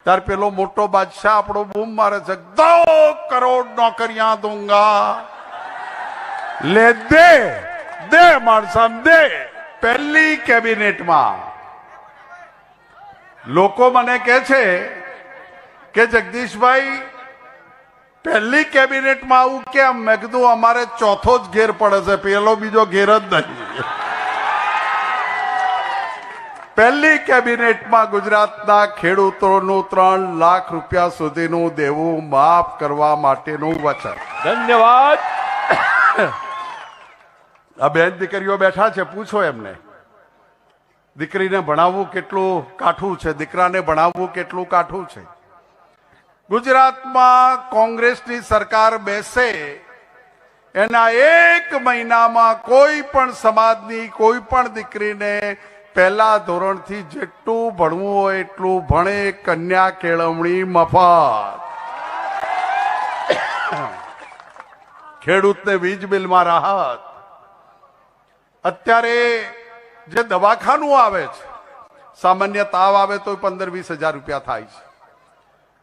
ત્યારે પેલો મોટો બાદશાહ આપણો બૂમ મારે છે, 2 કરોડ નોકરિયા દૂંગા. લે દે દે માણસા દે. પહેલી કેબિનેટમાં લોકો મને કહે છે કે જગદીશભાઈ પહેલી કેબિનેટમાં આવું કેમ? મેં કીધું અમારે ચોથો જ ઘેર પડે છે, પેલો બીજો ઘેર જ નહીં. પહેલી કેબિનેટમાં ગુજરાતના ખેડૂતોનું 3 લાખ રૂપિયા સુધીનું દેવું માફ કરવા માટેનું વચન. ધન્યવાદ. આ બેન દીકરીઓ બેઠા છે, પૂછો એમને દીકરીને ભણાવવું કેટલું કાઠું છે, દીકરાને ભણાવવું કેટલું કાઠું છે. ગુજરાતમાં કોંગ્રેસની સરકાર બેસે એના 1 મહિનામાં કોઈ પણ સમાજની કોઈ પણ દીકરીને પહેલા ધોરણથી જેટલું ભણવું હોય એટલું ભણે. કન્યા કેળવણી મફત. ખેડૂતને વીજ બિલમાં રાહત. અત્યારે જે દવાખાનું આવે છે, સામાન્ય તાવ આવે તો 15-20 હજાર રૂપિયા થાય છે.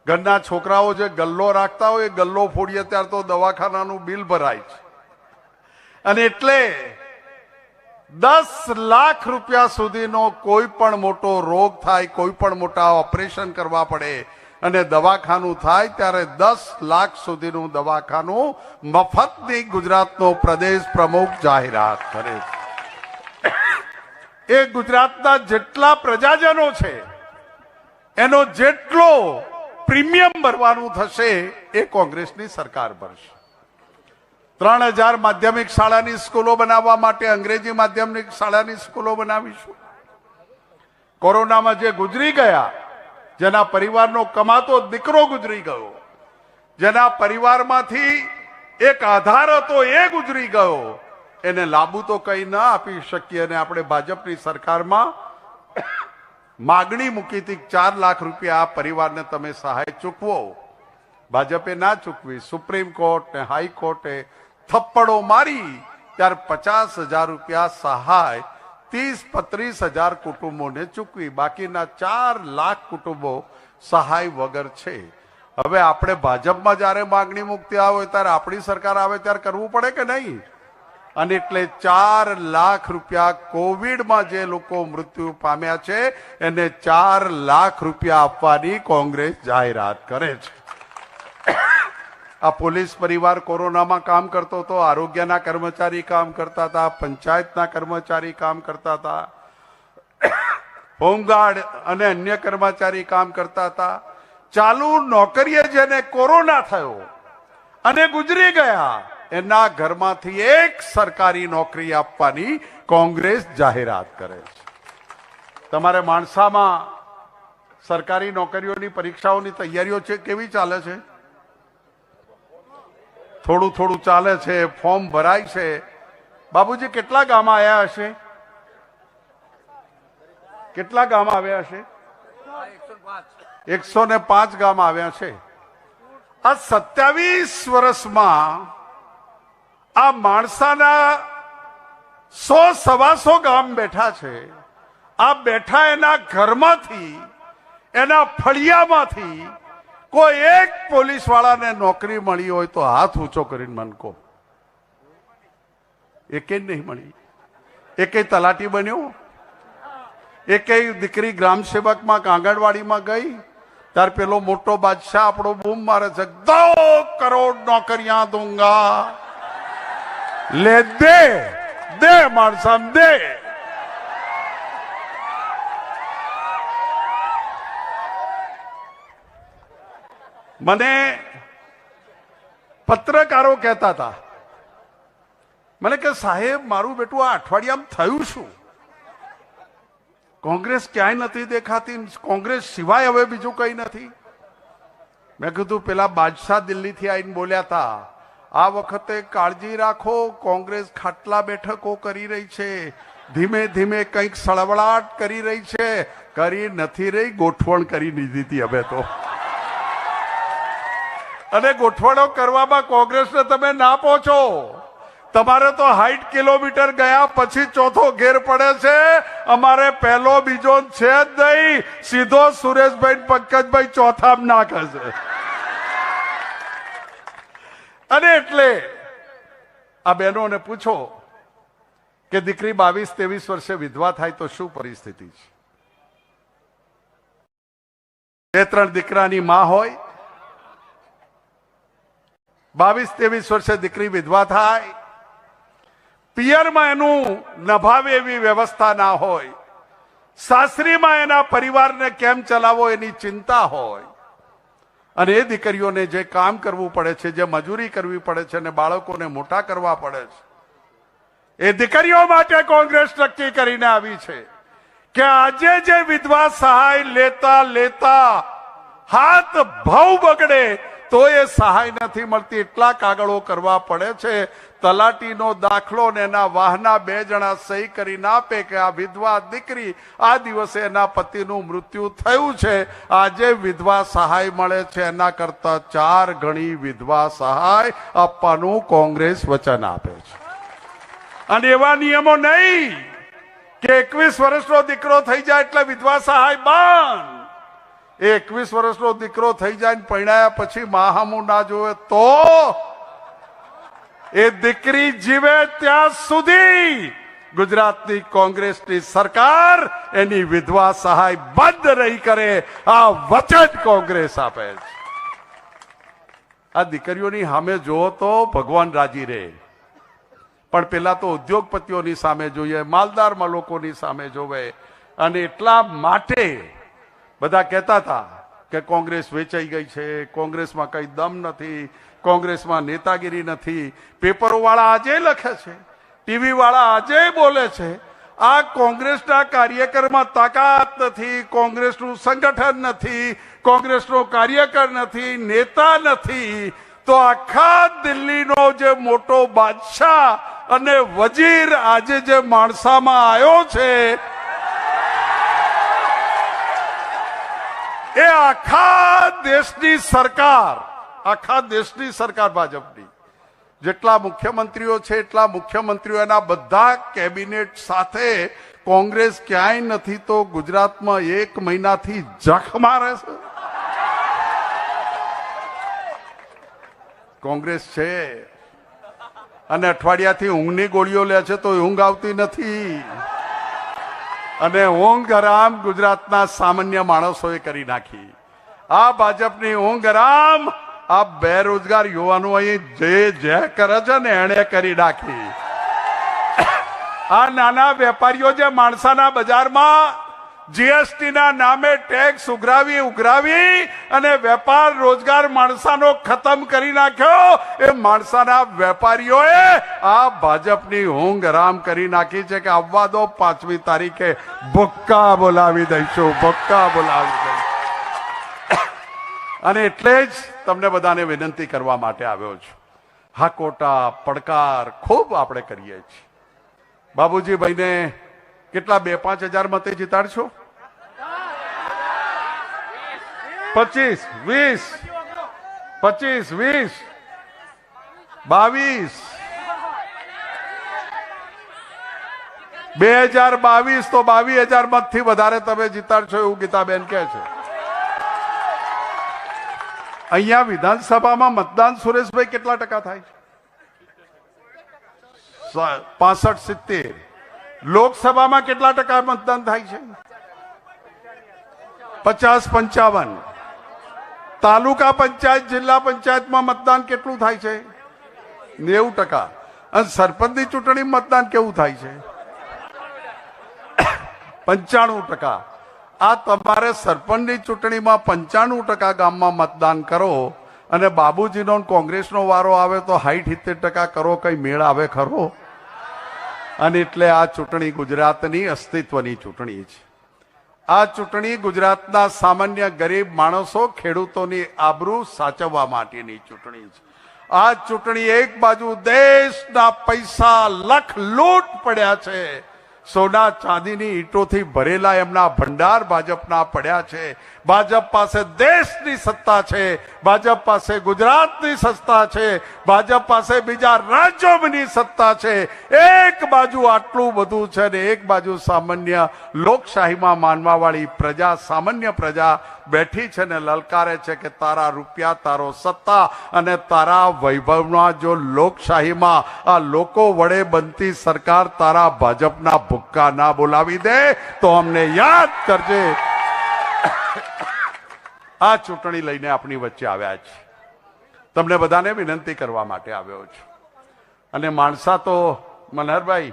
ઘરના છોકરાઓ જે ગલ્લો રાખતા હોય એ ગલ્લો ફોડીએ ત્યારે તો દવાખાનાનું બિલ ભરાય છે. અને એટલે 10 લાખ રૂપિયા સુધીનો કોઈ પણ મોટો રોગ થાય, કોઈ પણ મોટા ઓપરેશન કરવા પડે અને દવાખાનું થાય ત્યારે 10 લાખ સુધીનું દવાખાનું મફતની ગુજરાતનો પ્રદેશ પ્રમુખ જાહેરાત કરે છે. એ ગુજરાતના જેટલા પ્રજાજનો છે એનો જેટલો પ્રીમિયમ ભરવાનું થશે એ કોંગ્રેસની સરકાર ભરશે. 3000 માધ્યમિક શાળાની સ્કૂલો બનાવવા માટે અંગ્રેજી માધ્યમિક શાળાની સ્કૂલો બનાવીશું. કોરોનામાં જે ગુજરી ગયા, જેના પરિવારનો કમાતો દીકરો ગુજરી ગયો, જેના પરિવારમાંથી એક આધાર હતો એ ગુજરી ગયો, એને લાભ તો કઈ ના આપી શકીએ. અને આપણે ભાજપની સરકારમાં માગણી મૂકી હતી 4 લાખ રૂપિયા આ પરિવારને તમે સહાય ચૂકવો. ભાજપે ના ચૂકવી. સુપ્રીમ કોર્ટ ને હાઈકોર્ટે થપ્પડો મારી ત્યારે 50,000 રૂપિયા સહાય 30-35 હજાર કુટુંબોને ચૂકવી. બાકીના 4 લાખ કુટુંબો સહાય વગર છે. હવે આપણે ભાજપમાં જયારે માગણી મુક્તિ આવે ત્યારે આપણી સરકાર આવે ત્યારે કરવું પડે કે નહીં? અને એટલે 4 લાખ રૂપિયા કોવિડમાં જે લોકો મૃત્યુ પામ્યા છે એને 4 લાખ રૂપિયા આપવાની કોંગ્રેસ જાહેરાત કરે છે. આ પોલીસ પરિવાર કોરોનામાં કામ કરતો હતો, આરોગ્યના કર્મચારી કામ કરતા હતા, પંચાયતના કર્મચારી કામ કરતા હતા, હોમગાર્ડ અને અન્ય કર્મચારી કામ કરતા હતા. ચાલુ નોકરીએ જેને કોરોના થયો અને ગુજરી ગયા એના ઘરમાંથી એક સરકારી નોકરી આપવાની કોંગ્રેસ જાહેરાત કરે છે. તમારે માણસામાં સરકારી નોકરીઓની પરીક્ષાઓની તૈયારીઓ છે, કેવી ચાલે છે? થોડું થોડું ચાલે છે, ફોર્મ ભરાય છે. બાબુજી કેટલા ગામ આવ્યા હશે? કેટલા ગામ આવ્યા હશે? 105 ગામ આવ્યા છે. આ 27 વર્ષમાં આ માણસાના 100-125 ગામ બેઠા છે. આ બેઠા એના ઘરમાંથી, એના ફળિયામાંથી કોઈ એક પોલીસ વાળાને નોકરી મળી હોય તો હાથ ઊંચો કરીને મન કહો. એકે નહીં મળી. એકે તલાટી બન્યો, એકે દીકરી ગ્રામ સેવકમાં આંગણવાડીમાં ગઈ ત્યારે પેલો મોટો બાદશાહ આપણો બૂમ મારે છે, 2 કરોડ નોકરિયા દૂંગા. લે દે દે માણસા દે. મને પત્રકારો કહેતા હતા, મને કે સાહેબ મારું બેટું આ અઠવાડિયામાં થયું શું? કોંગ્રેસ ક્યાંય નથી દેખાતી, કોંગ્રેસ સિવાય હવે બીજું કઈ નથી. મેં કીધું પેલા બાદશાહ દિલ્હીથી આવીને બોલ્યા હતા, આ વખતે કાળજી રાખો, કોંગ્રેસ ખાટલા બેઠકો કરી રહી છે, ધીમે ધીમે કંઈક સળવળાટ કરી રહી છે. કરી નથી રહી, ગોઠવણ કરી દીધી હતી હવે તો. અને ગોઠવણો કરવામાં કોંગ્રેસને તમે ના પહોંચો. તમારે તો 60 કિલોમીટર ગયા પછી ચોથો ઘેર પડે છે, અમારે પહેલો બીજો છે જ નહીં, સીધો સુરેશભાઈ પંકજભાઈ ચોથામાં નાખે છે. અને એટલે આ બહેનોને પૂછો કે દીકરી 22-23 વર્ષે વિધવા થાય તો શું પરિસ્થિતિ છે? 2-3 દીકરાની માં હોય, 22-23 વર્ષે દીકરી વિધવા થાય, પિયરમાં એનું નભાવે એવી વ્યવસ્થા ના હોય, સાસરીમાં એના પરિવારને કેમ ચલાવવો એની ચિંતા હોય, અને એ દીકરીઓને જે કામ કરવું પડે છે, જે મજૂરી કરવી પડે છે, અને બાળકોને મોટા કરવા પડે છે, એ દીકરીઓ માટે કોંગ્રેસ નક્કી કરીને આવી છે કે આજે જે વિધવા સહાય લેતા લેતા હાથ ભાવ બગડે તો એ સહાય નથી મળતી, એટલા કાગળો કરવા પડે છે. તલાટીનો દાખલો ને એના વાહના 2 જણા સહી કરીને આપે કે આ વિધવા દીકરી આ દિવસે એના પતિનું મૃત્યુ થયું છે, આજે વિધવા સહાય મળે છે, એના કરતા 4 ગણી વિધવા સહાય આપવાનું કોંગ્રેસ વચન આપે છે. અને એવા નિયમો નહીં કે 21 વર્ષનો દીકરો થઈ જાય એટલે વિધવા સહાય બંધ. 21 વર્ષનો દીકરો થઈ જાય ને પરણાયા પછી માહામું ના જોવે તો એ દીકરી જીવે ત્યાં સુધી ગુજરાતની કોંગ્રેસની સરકાર એની વિધવા સહાય બંધ નહીં કરે, આ વચન કોંગ્રેસ આપે છે. આ દીકરીઓની સામે જોવો તો ભગવાન રાજી રહે, પણ પેલા તો ઉદ્યોગપતિઓની સામે જોઈએ, માલદારમાં લોકોની સામે જોવે. અને એટલા માટે બધા કહેતા હતા કે કોંગ્રેસ વેચાઈ ગઈ છે, કોંગ્રેસમાં કઈ દમ નથી, કોંગ્રેસમાં નેતાગીરી નથી. પેપરો વાળા આજે લખે છે, ટીવી વાળા આજે બોલે છે, આ કોંગ્રેસના કાર્યકરમાં તાકાત નથી, કોંગ્રેસનું સંગઠન નથી, કોંગ્રેસનો કાર્યકર નથી, નેતા નથી. તો આખા દિલ્હીનો જે મોટો બાદશાહ અને વજીર આજે જે માણસામાં આવ્યો છે, એ આખા દેશની સરકાર ભાજપની જેટલા મુખ્યમંત્રીઓ છે એટલા મુખ્યમંત્રીઓ એના બધા કેબિનેટ સાથે કોંગ્રેસ ક્યાંય નથી તો ગુજરાતમાં 1 મહિનાથી જખ મારે છે. કોંગ્રેસ છે અને અઠવાડિયાથી ઊંઘની ગોળીઓ લે છે તો ઊંઘ આવતી નથી. અને ઊંઘ હરામ ગુજરાતના સામાન્ય માણસોએ કરી નાખી. આ ભાજપની ઊંઘ હરામ આ બેરોજગાર યુવાનો અહીં જે કરે છે ને એને કરી નાખી. આ નાના વેપારીઓ જે માણસાના બજારમાં જીએસટી ના નામે ટેક્સ ઉઘરાવી અને વેપાર રોજગાર માણસાનો ખતમ કરી નાખ્યો, એ માણસાના વેપારીઓએ આ ભાજપની ઊંઘ હરામ કરી નાખી છે કે આવવા દો 5મી તારીખે ભુક્કા બોલાવી દઈશું, ભુક્કા બોલાવી દઈશું. અને એટલે જ તમને બધાને વિનંતી કરવા માટે આવ્યો છું. હાકોટા પડકાર ખૂબ આપણે કરીએ છીએ. બાબુજી ભાઈને કેટલા 2-5 હજાર મતે જીતાડશો? 25, 20, 22 2022 તો 22,000 મતથી વધારે તમે જીતાડશો એવું ગીતાબેન કહે છે. અહીંયા વિધાનસભામાં મતદાન સુરેશભાઈ કેટલા ટકા થાય? 65-70. લોકસભામાં કેટલા ટકા મતદાન થાય છે? 50-55. તાલુકા પંચાયત જિલ્લા પંચાયતમાં મતદાન કેટલું થાય છે? 90%. અને સરપંચની ચૂંટણી મતદાન કેવું થાય છે? 95%. આ તમારે સરપંચની ચૂંટણીમાં 95% ગામમાં મતદાન કરો અને બાબુજીનો કોંગ્રેસનો વારો આવે તો 60-70% કરો, કઈ મેળ આવે ખરો? અને એટલે આ ચૂંટણી ગુજરાતની અસ્તિત્વની ચૂંટણી છે. આ ચૂંટણી ગુજરાતના સામાન્ય ગરીબ માણસો, ખેડૂતોની આબરૂ સાચવવા માટેની ચૂંટણી છે. આ ચૂંટણી એક બાજુ દેશના પૈસા લખ લૂંટ પડ્યા છે, સોના ચાંદીની ઈંટોથી ભરેલા એમના ભંડાર ભાજપના પડ્યા છે, ભાજપ પાસે દેશની સત્તા છે, ભાજપ પાસે ગુજરાતની સત્તા છે, ભાજપ પાસે બીજા રાજ્યોની સત્તા છે. એક બાજુ આટલું બધું છે ને એક બાજુ સામાન્ય લોકશાહીમાં માનવાવાળી પ્રજા, સામાન્ય પ્રજા બેઠી છે ને લલકારે છે કે તારા રૂપિયા, તારો સત્તા અને તારા વૈભવમાં જો લોકશાહીમાં આ લોકો વડે બનતી સરકાર તારા ભાજપના ભૂક્કા ના બોલાવી દે તો અમને યાદ કરજે. આ ચૂંટણી લઈને આપણી વચ્ચે આવ્યા છે. તમને બધાને વિનંતી કરવા માટે આવ્યો છું. અને માણસા તો મનહરભાઈ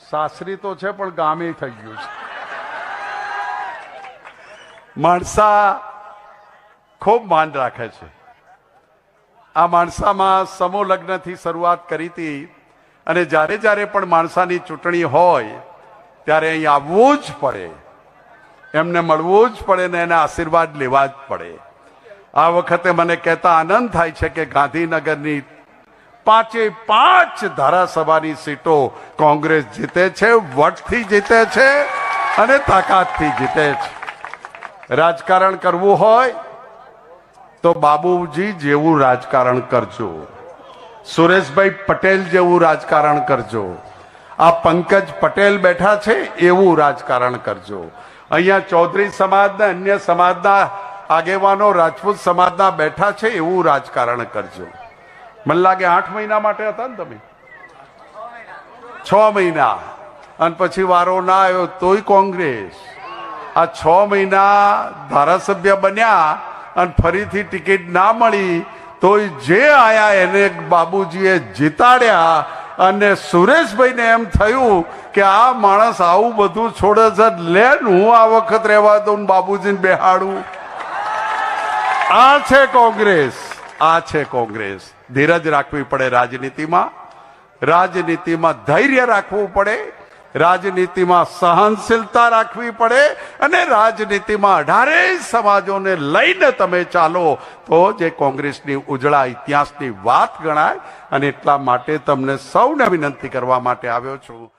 સાસરી તો છે પણ ગામે થઈ ગયું છે. માણસા ખૂબ માન રાખે છે. આ માણસામાં સમૂહ લગ્નથી શરૂઆત કરી હતી અને જ્યારે જ્યારે પણ માણસાની ચૂંટણી હોય ત્યારે અહીં આવવું જ પડે, એમને મળવું જ પડે ને એના આશીર્વાદ લેવા જ પડે. આ વખતે મને કહેતા આનંદ થાય છે કે ગાંધીનગરની 5 ધારાસભાની સીટો કોંગ્રેસ જીતે છે, વટથી જીતે છે અને તાકાતથી જીતે છે. રાજકારણ કરવું હોય તો બાબુજી જેવું રાજકારણ કરજો, સુરેશભાઈ પટેલ જેવું રાજકારણ કરજો, આ પંકજ પટેલ બેઠા છે એવું રાજકારણ કરજો. અહીંયા ચૌધરી સમાજના, અન્ય સમાજના આગેવાનો, રાજપૂત સમાજના બેઠા છે એવું રાજકારણ કરજો. મને લાગે 8 મહિના માટે હતા ને તમે, 6 મહિના, અને પછી વારો ના આવ્યો તોય કોંગ્રેસ. આ 6 મહિના ધારાસભ્ય બન્યા અને ફરીથી ટિકિટ ના મળી તોય જે આયા એને બાબુજીએ જીતાડ્યા. અને સુરેશભાઈને એમ થયું કે આ માણસ આવું બધું છોડે છે, લે હું આ વખત રહેવા દઉં, બાબુજીને બેહાડું. આ છે કોંગ્રેસ, આ છે કોંગ્રેસ. ધીરજ રાખવી પડે રાજનીતિમાં, રાજનીતિમાં ધૈર્ય રાખવું પડે, રાજનીતિમાં સહનશીલતા રાખવી પડે અને રાજનીતિમાં 18 સમાજોને લઈને તમે ચાલો તો જે કોંગ્રેસની ઉજળા ઇતિહાસની વાત ગણાય. અને એટલા માટે તમને સૌને વિનંતી કરવા માટે આવ્યો છું.